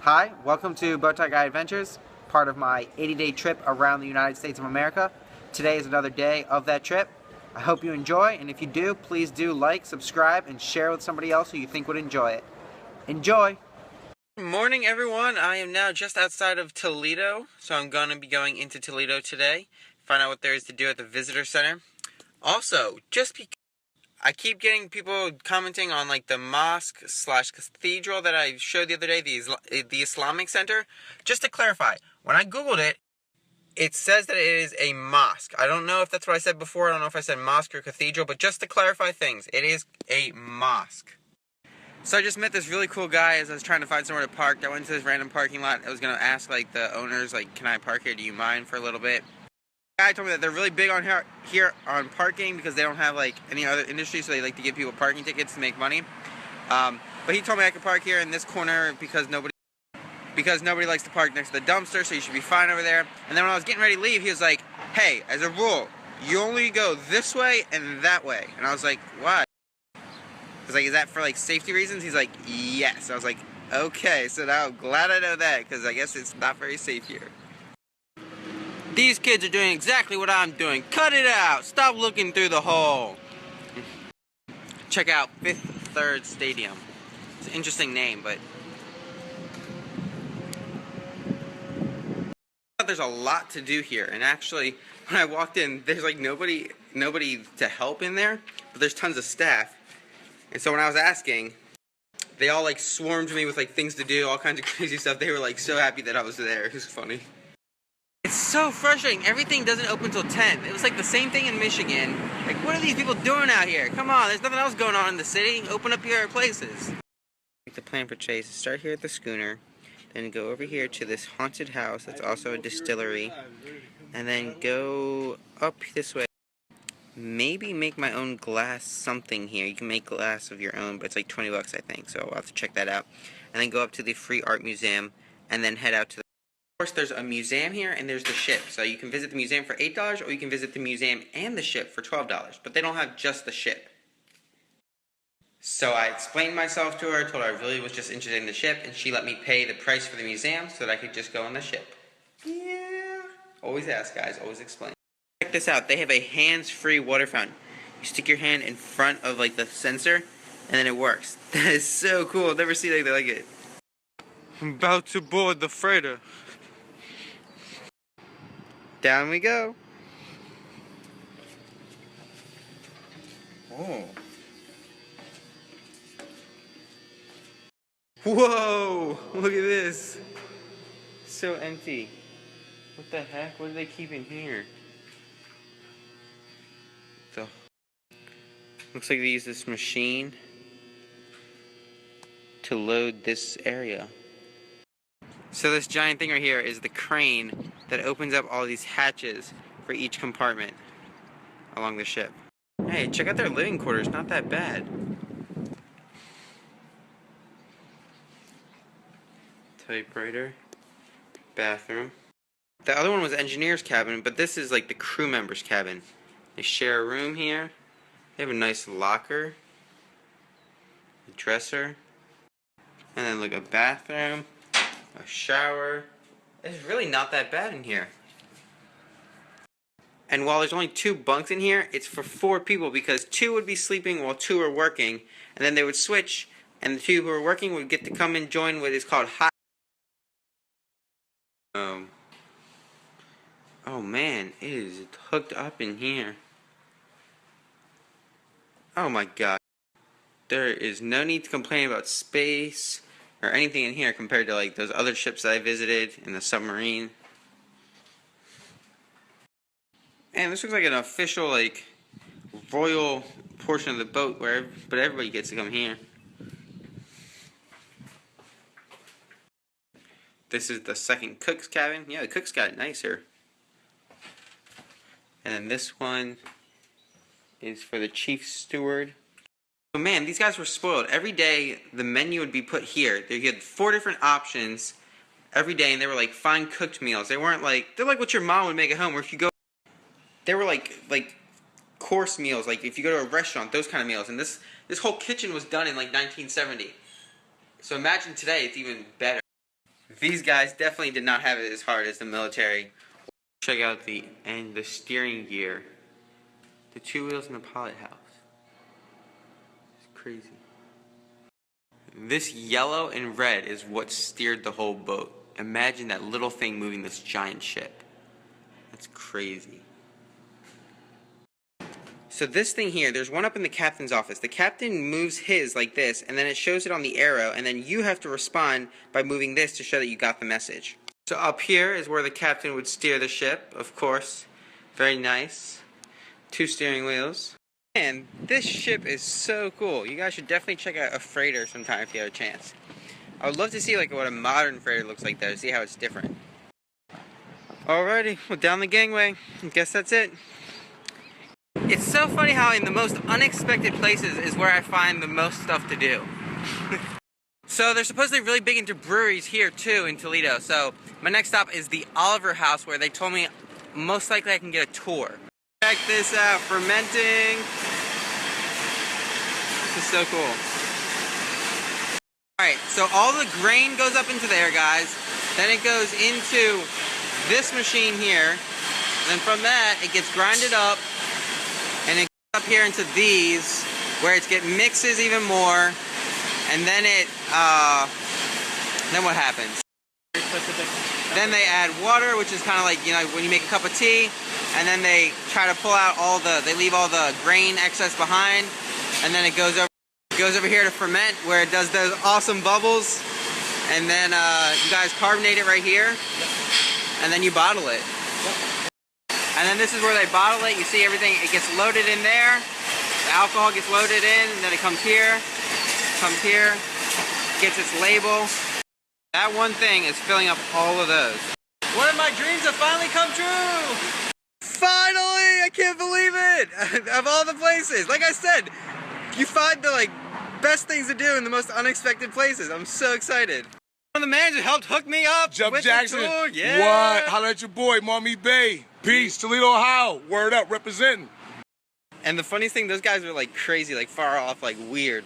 Hi, welcome to BowtieGuy Adventures, part of my 80-day trip around the United States of America. Today is another day of that trip. I hope you enjoy, and if you do, please do like, subscribe, and share with somebody else who you think would enjoy it. Enjoy! Good morning, everyone. I am now just outside of Toledo, so I'm going to be going into Toledo today, find out what there is to do at the visitor center. Also, just because I keep getting people commenting on like the mosque slash cathedral that I showed the other day, the Islamic Center. Just to clarify, when I Googled it, it says that it is a mosque. I don't know if that's what I said before. I don't know if I said mosque or cathedral, but just to clarify things, it is a mosque. So I just met this really cool guy as I was trying to find somewhere to park. I went to this random parking lot. I was going to ask like the owners, like, can I park here? Do you mind for a little bit? The guy told me that they're really big on here on parking because they don't have like any other industry, so they like to give people parking tickets to make money. But he told me I could park here in this corner because nobody likes to park next to the dumpster, so you should be fine over there. And then when I was getting ready to leave, he was like, "Hey, as a rule, you only go this way and that way." And I was like, "Why?" I was like, "Is that for like safety reasons?" He's like, "Yes." I was like, "Okay, so now I'm glad I know that because I guess it's not very safe here." These kids are doing exactly what I'm doing. Cut it out! Stop looking through the hole! Check out Fifth Third Stadium. It's an interesting name, but there's a lot to do here. And actually, when I walked in, there's like nobody to help in there, but there's tons of staff. And so when I was asking, they all like swarmed me with like things to do, all kinds of crazy stuff. They were like so happy that I was there. It was funny. It's so frustrating. Everything doesn't open until 10. It was like the same thing in Michigan. Like, what are these people doing out here? Come on, there's nothing else going on in the city. Open up your places. The plan for Chase is start here at the schooner, then go over here to this haunted house that's also a distillery, and then go up this way. Maybe make my own glass something here. You can make glass of your own, but it's like 20 bucks, I think, so I'll have to check that out. And then go up to the Free Art Museum, and then head out to the... Of course, there's a museum here, and there's the ship. So you can visit the museum for $8, or you can visit the museum and the ship for $12. But they don't have just the ship. So I explained myself to her, told her I really was just interested in the ship, and she let me pay the price for the museum so that I could just go on the ship. Yeah. Always ask, guys. Always explain. Check this out. They have a hands-free water fountain. You stick your hand in front of like the sensor, and then it works. That is so cool. I've never seen anything like it. I'm about to board the freighter. Down we go. Oh. Whoa! Look at this. So empty. What the heck? What do they keep in here? So, looks like they use this machine to load this area. So this giant thing right here is the crane that opens up all these hatches for each compartment along the ship. Hey, check out their living quarters, not that bad. Typewriter, bathroom. The other one was engineer's cabin, but this is like the crew member's cabin. They share a room here. They have a nice locker, a dresser, and then like a bathroom. A shower. It's really not that bad in here. And while there's only 2 bunks in here, it's for 4 people because 2 would be sleeping while 2 are working, and then they would switch, and the 2 who are working would get to come and join what is called hot. Oh man, it is hooked up in here. Oh my god. There is no need to complain about space or anything in here compared to like those other ships that I visited in the submarine. And this looks like an official like royal portion of the boat but everybody gets to come here. This is the second cook's cabin. Yeah, the cook's got it nicer. And then this one is for the chief steward. Oh man, these guys were spoiled. Every day, the menu would be put here. They had 4 different options every day, and they were like fine cooked meals. They weren't like, they're like what your mom would make at home, or if you go, they were like course meals, like if you go to a restaurant, those kind of meals. And this whole kitchen was done in like 1970. So imagine today, it's even better. These guys definitely did not have it as hard as the military. Check out the steering gear. The 2 wheels in the pilot house. It's crazy. This yellow and red is what steered the whole boat. Imagine that little thing moving this giant ship. That's crazy. So this thing here, there's one up in the captain's office. The captain moves his like this, and then it shows it on the arrow, and then you have to respond by moving this to show that you got the message. So up here is where the captain would steer the ship, of course. Very nice. 2 steering wheels. And this ship is so cool. You guys should definitely check out a freighter sometime if you have a chance. I would love to see like what a modern freighter looks like though, see how it's different. Alrighty, well down the gangway. I guess that's it. It's so funny how in the most unexpected places is where I find the most stuff to do. So they're supposedly really big into breweries here too in Toledo. So my next stop is the Oliver House, where they told me most likely I can get a tour. Check this out, fermenting. This is so cool. Alright, so all the grain goes up into there, guys. Then it goes into this machine here. Then from that, it gets grinded up. And it goes up here into these, where it mixes even more. And then then what happens? Then they add water, which is kind of like, you know, when you make a cup of tea. And then they try to pull out they leave all the grain excess behind. And then it goes over here to ferment, where it does those awesome bubbles. And then you guys carbonate it right here. And then you bottle it. And then this is where they bottle it. You see everything, it gets loaded in there. The alcohol gets loaded in, and then it comes here, gets its label. That one thing is filling up all of those. One of my dreams have finally come true! Finally! I can't believe it! Of all the places, like I said, you find the best things to do in the most unexpected places. I'm so excited. One of the managers helped hook me up with Jackson. the tour. Yeah. What? Holla at your boy, Mommy Bay. Peace, Toledo, Ohio. Word up, representing. And the funniest thing, those guys were crazy, far off, weird.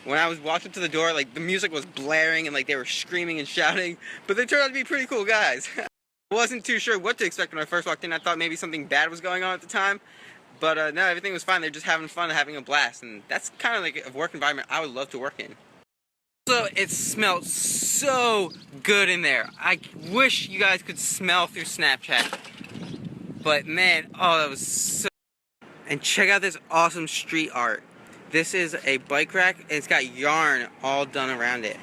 When I was walking to the door, the music was blaring and they were screaming and shouting. But they turned out to be pretty cool guys. I wasn't too sure what to expect when I first walked in. I thought maybe something bad was going on at the time. But no, everything was fine. They're just having fun and having a blast. And that's kind of a work environment I would love to work in. Also, it smelled so good in there. I wish you guys could smell through Snapchat. But man, oh, that was so... And check out this awesome street art. This is a bike rack, and it's got yarn all done around it.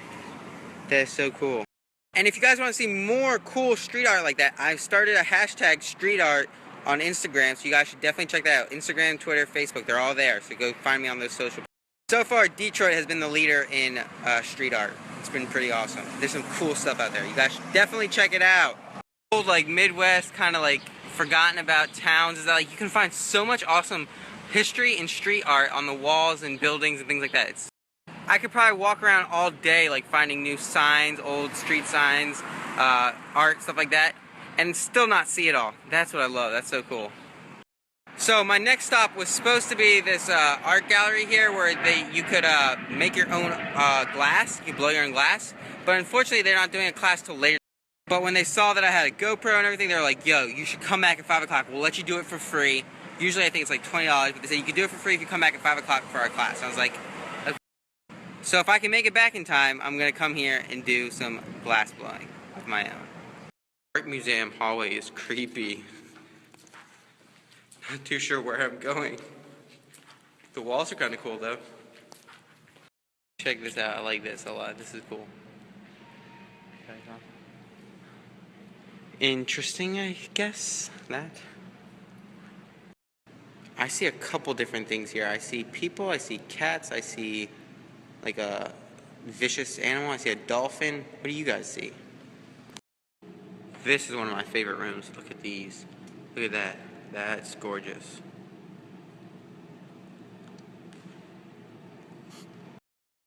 That is so cool. And if you guys want to see more cool street art like that, I've started a hashtag street art on Instagram, so you guys should definitely check that out. Instagram, Twitter, Facebook, they're all there, so go find me on those social. So far, Detroit has been the leader in street art. It's been pretty awesome. There's some cool stuff out there. You guys should definitely check it out. Old, Midwest, kind of forgotten about towns is that you can find so much awesome history and street art on the walls and buildings and things like that. I could probably walk around all day finding new signs, old street signs, art, stuff like that, and still not see it all. That's what I love. That's so cool. So my next stop was supposed to be this art gallery here where you could make your own glass. You blow your own glass. But unfortunately they're not doing a class till later. But when they saw that I had a GoPro and everything, they were like, yo, you should come back at 5 o'clock. We'll let you do it for free. Usually I think it's $20, but they said you can do it for free if you come back at 5 o'clock for our class. I was like, okay. So if I can make it back in time, I'm going to come here and do some glass blowing of my own. Art museum hallway is creepy. Not too sure where I'm going. The walls are kind of cool though. Check this out. I like this a lot. This is cool. Interesting, I guess, that. I see a couple different things here. I see people, I see cats, I see a vicious animal, I see a dolphin. What do you guys see? This is one of my favorite rooms. Look at these. Look at that. That's gorgeous.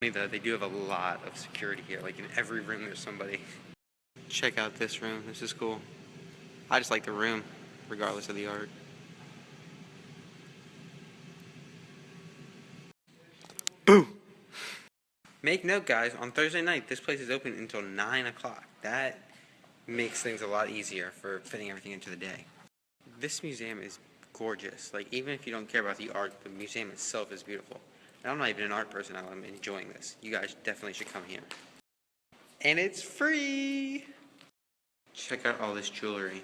They do have a lot of security here. In every room there's somebody. Check out this room. This is cool. I just like the room, regardless of the art. Boo! Make note, guys, on Thursday night, this place is open until 9 o'clock. That makes things a lot easier for fitting everything into the day. This museum is gorgeous. Like, even if you don't care about the art, the museum itself is beautiful. And I'm not even an art person, I'm enjoying this. You guys definitely should come here. And it's free! Check out all this jewelry.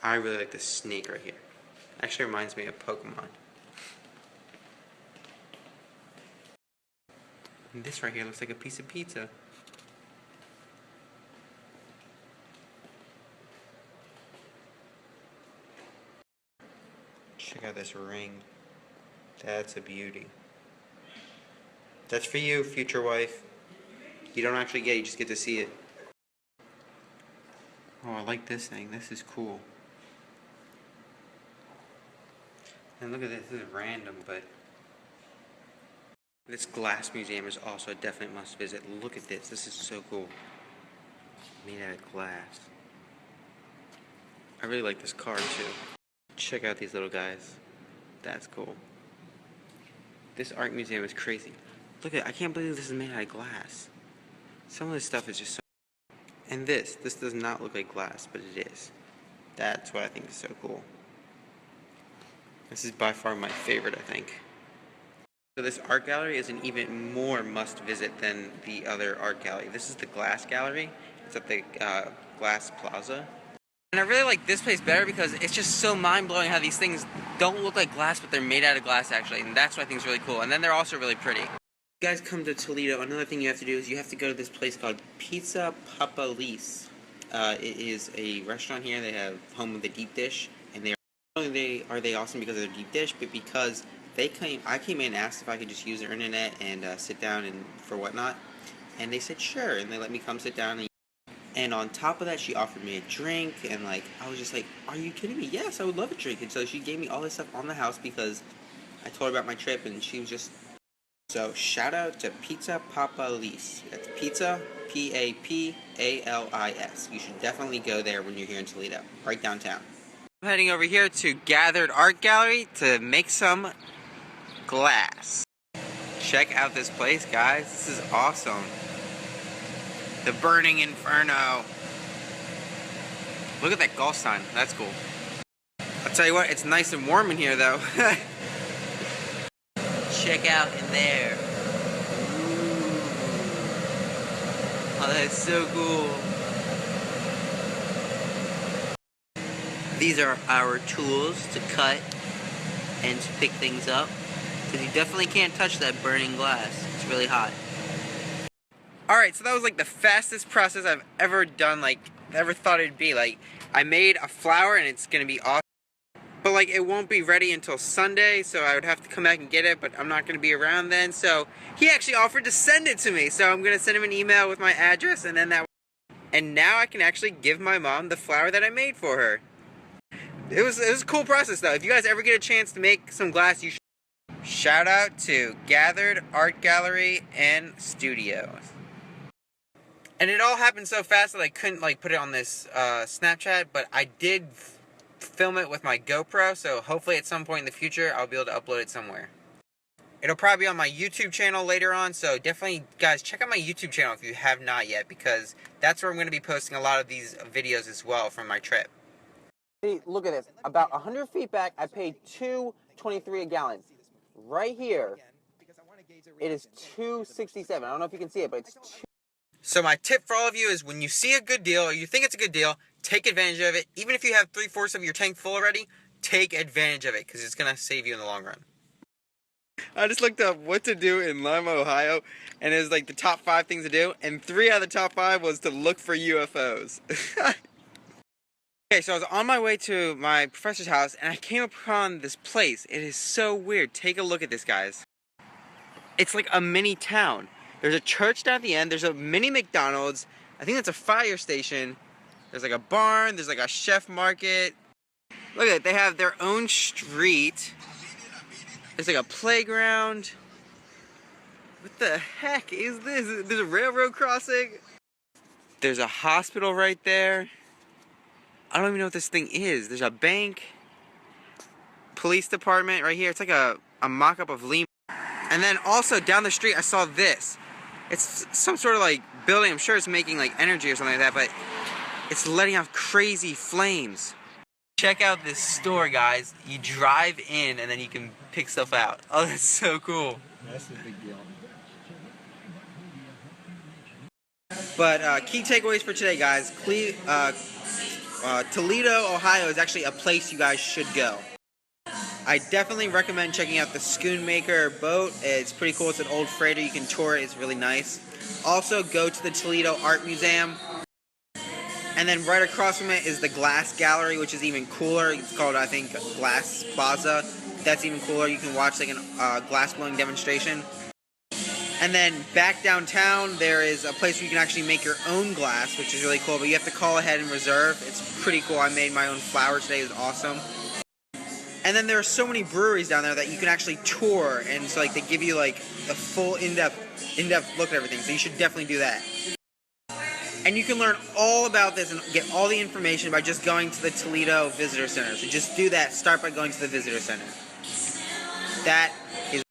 I really like this snake right here. Actually reminds me of Pokemon. And this right here looks like a piece of pizza. Check out this ring. That's a beauty. That's for you, future wife. You don't actually get it, you just get to see it. Oh, I like this thing. This is cool. And look at this. This is random, but this glass museum is also a definite must visit. Look at this. This is so cool. Made out of glass. I really like this card too. Check out these little guys. That's cool. This art museum is crazy. Look at it. I can't believe this is made out of glass. Some of this stuff is just so... And this does not look like glass, but it is. That's what I think is so cool. This is by far my favorite, I think. So this art gallery is an even more must visit than the other art gallery. This is the glass gallery. It's at the Glass Plaza. And I really like this place better because it's just so mind-blowing how these things don't look like glass, but they're made out of glass actually. And that's what I think is really cool. And then they're also really pretty. If you guys come to Toledo, another thing you have to do is you have to go to this place called Pizza Papalese. It is a restaurant here. They have home of the deep dish, and not only are they awesome because of their deep dish, but because I came in and asked if I could just use their internet and sit down and for whatnot, and they said sure, and they let me come sit down. And on top of that, she offered me a drink, and like I was just like, "Are you kidding me? Yes, I would love a drink." And so she gave me all this stuff on the house because I told her about my trip, and she was just. So shout out to Pizza Papalese. That's Pizza Papalis. You should definitely go there when you're here in Toledo, right downtown. I'm heading over here to Gathered Art Gallery to make some glass. Check out this place, guys. This is awesome. The Burning Inferno. Look at that golf sign. That's cool. I'll tell you what, it's nice and warm in here, though. Check out in there. Ooh. Oh, that's so cool. These are our tools to cut and to pick things up. Because you definitely can't touch that burning glass. It's really hot. Alright, so that was like the fastest process I've ever done, like, ever thought it'd be. Like, I made a flower and it's gonna be awesome. But like, it won't be ready until Sunday, so I would have to come back and get it, but I'm not gonna be around then, so he actually offered to send it to me. So I'm gonna send him an email with my address, and then and now I can actually give my mom the flower that I made for her. It was a cool process though. If you guys ever get a chance to make some glass, you should. Shout out to Gathered Art Gallery and Studios. And it all happened so fast that I couldn't like put it on this Snapchat, but I did film it with my GoPro, so hopefully at some point in the future I'll be able to upload it somewhere. It'll probably be on my YouTube channel later on, so definitely guys check out my YouTube channel if you have not yet, because that's where I'm going to be posting a lot of these videos as well from my trip. Hey, look at this. About 100 feet back, I paid $2.23 a gallon. Right here, it is $2.67. I don't know if you can see it, but it's $2. So my tip for all of you is when you see a good deal, or you think it's a good deal, take advantage of it. Even if you have 3/4 of your tank full already, take advantage of it, because it's going to save you in the long run. I just looked up what to do in Lima, Ohio, and it was like the top 5 things to do, and 3 out of the top 5 was to look for UFOs. Okay, so I was on my way to my professor's house, and I came upon this place. It is so weird. Take a look at this, guys. It's like a mini town. There's a church down at the end. There's a mini McDonald's. I think that's a fire station. There's like a barn. There's like a chef market. Look at it. They have their own street. There's like a playground. What the heck is this? There's a railroad crossing. There's a hospital right there. I don't even know what this thing is. There's a bank. Police department right here. It's like a mock-up of Lima. And then also down the street I saw this. It's some sort of like building. I'm sure it's making like energy or something like that, but it's letting off crazy flames. Check out this store, guys. You drive in and then you can pick stuff out. Oh, that's so cool. That's a big deal. But key takeaways for today, guys. Toledo, Ohio is actually a place you guys should go. I definitely recommend checking out the Schoonmaker boat. It's pretty cool. It's an old freighter. You can tour it. It's really nice. Also, go to the Toledo Art Museum. And then right across from it is the Glass Gallery, which is even cooler. It's called, I think, Glass Plaza. That's even cooler. You can watch like a glass blowing demonstration. And then back downtown, there is a place where you can actually make your own glass, which is really cool. But you have to call ahead and reserve. It's pretty cool. I made my own flower today. It was awesome. And then there are so many breweries down there that you can actually tour, and so like they give you like a full in-depth look at everything. So you should definitely do that. And you can learn all about this and get all the information by just going to the Toledo Visitor Center. So just do that. Start by going to the Visitor Center. That is